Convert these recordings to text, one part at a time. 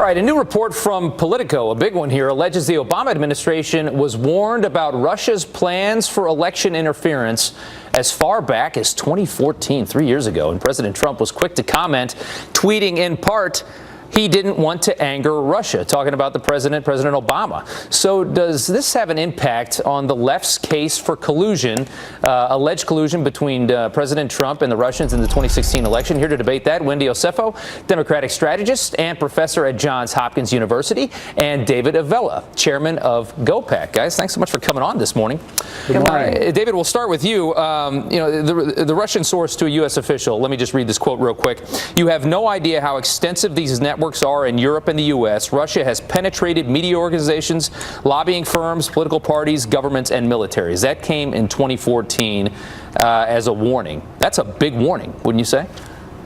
All right, a new report from Politico, a big one here, alleges the Obama administration was warned about Russia's plans for election interference as far back as 2014, 3 years ago. And President Trump was quick to comment, tweeting in part, he didn't want to anger Russia, talking about the President Obama. So does this have an impact on the left's case for collusion, alleged collusion between President Trump and the Russians in the 2016 election? Here to debate that, Wendy Osefo, Democratic strategist and professor at Johns Hopkins University, and David Avella, chairman of GOPAC. Guys, thanks so much for coming on this morning. Good morning. David, we'll start with you. The Russian source to a U.S. official, let me just read this quote real quick. You have no idea how extensive these networks are in Europe and the U.S. Russia has penetrated media organizations, lobbying firms, political parties, governments, and militaries. That came in 2014 as a warning. That's a big warning, wouldn't you say?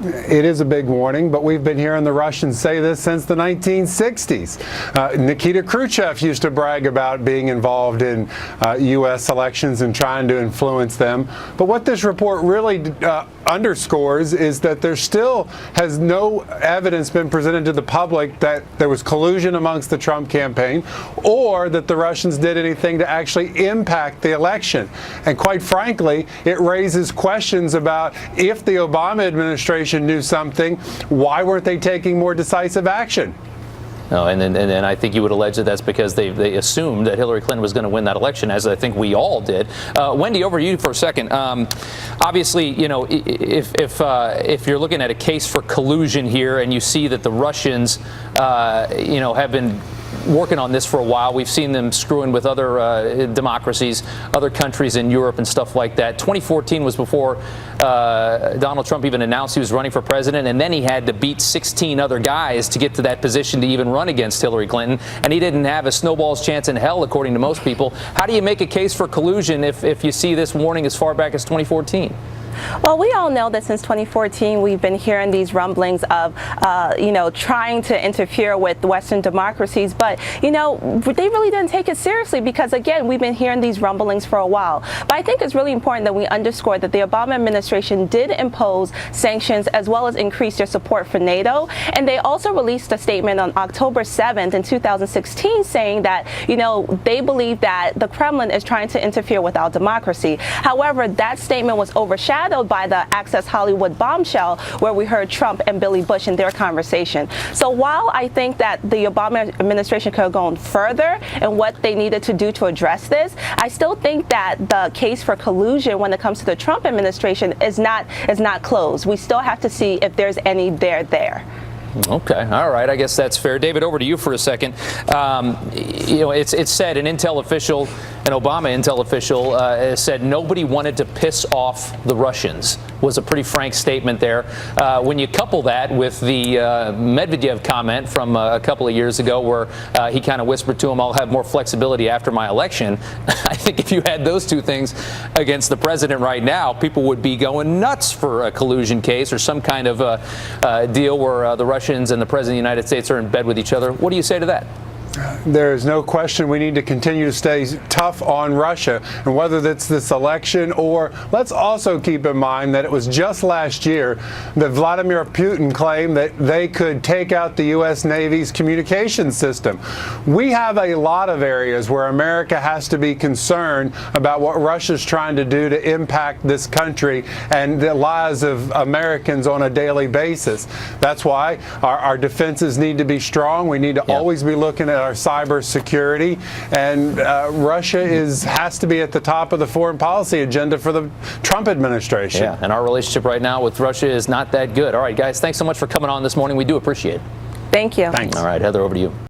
It is a big warning, but we've been hearing the Russians say this since the 1960s. Nikita Khrushchev used to brag about being involved in U.S. elections and trying to influence them. But what this report really underscores is that there still has no evidence been presented to the public that there was collusion amongst the Trump campaign or that the Russians did anything to actually impact the election. And quite frankly, it raises questions about if the Obama administration knew something, why weren't they taking more decisive action? No, and then I think you would allege that that's because they assumed that Hillary Clinton was going to win that election, as I think we all did. Wendy, over to you for a second. Obviously, you know, if you're looking at a case for collusion here, and you see that the Russians, have been working on this for a while. We've seen them screwing with other democracies, other countries in Europe and stuff like that. 2014 was before Donald Trump even announced he was running for president, and then he had to beat 16 other guys to get to that position to even run against Hillary Clinton, and he didn't have a snowball's chance in hell, according to most people. How do you make a case for collusion if you see this warning as far back as 2014? Well, we all know that since 2014, we've been hearing these rumblings of, trying to interfere with Western democracies. But, they really didn't take it seriously because, again, we've been hearing these rumblings for a while. But I think it's really important that we underscore that the Obama administration did impose sanctions as well as increase their support for NATO. And they also released a statement on October 7th in 2016 saying that, they believe that the Kremlin is trying to interfere with our democracy. However, that statement was overshadowed by the Access Hollywood bombshell where we heard Trump and Billy Bush in their conversation. So while I think that the Obama administration could have gone further in what they needed to do to address this, I still think that the case for collusion when it comes to the Trump administration is not closed. We still have to see if there's any there. Okay. All right. I guess that's fair. David, over to you for a second. It's said an Intel official, an Obama Intel official, said nobody wanted to piss off the Russians. Was a pretty frank statement there. When you couple that with the Medvedev comment from a couple of years ago where he kind of whispered to him, I'll have more flexibility after my election. I think if you had those two things against the president right now, people would be going nuts for a collusion case or some kind of deal where the Russians and the President of the United States are in bed with each other. What do you say to that? There is no question we need to continue to stay tough on Russia, and whether that's this election or let's also keep in mind that it was just last year that Vladimir Putin claimed that they could take out the U.S. Navy's communications system. We have a lot of areas where America has to be concerned about what Russia's trying to do to impact this country and the lives of Americans on a daily basis. That's why our defenses need to be strong. We need to always be looking at our cyber security, and Russia has to be at the top of the foreign policy agenda for the Trump administration. Yeah, and our relationship right now with Russia is not that good. All right, guys, thanks so much for coming on this morning. We do appreciate it. Thank you. Thanks. All right, Heather, over to you.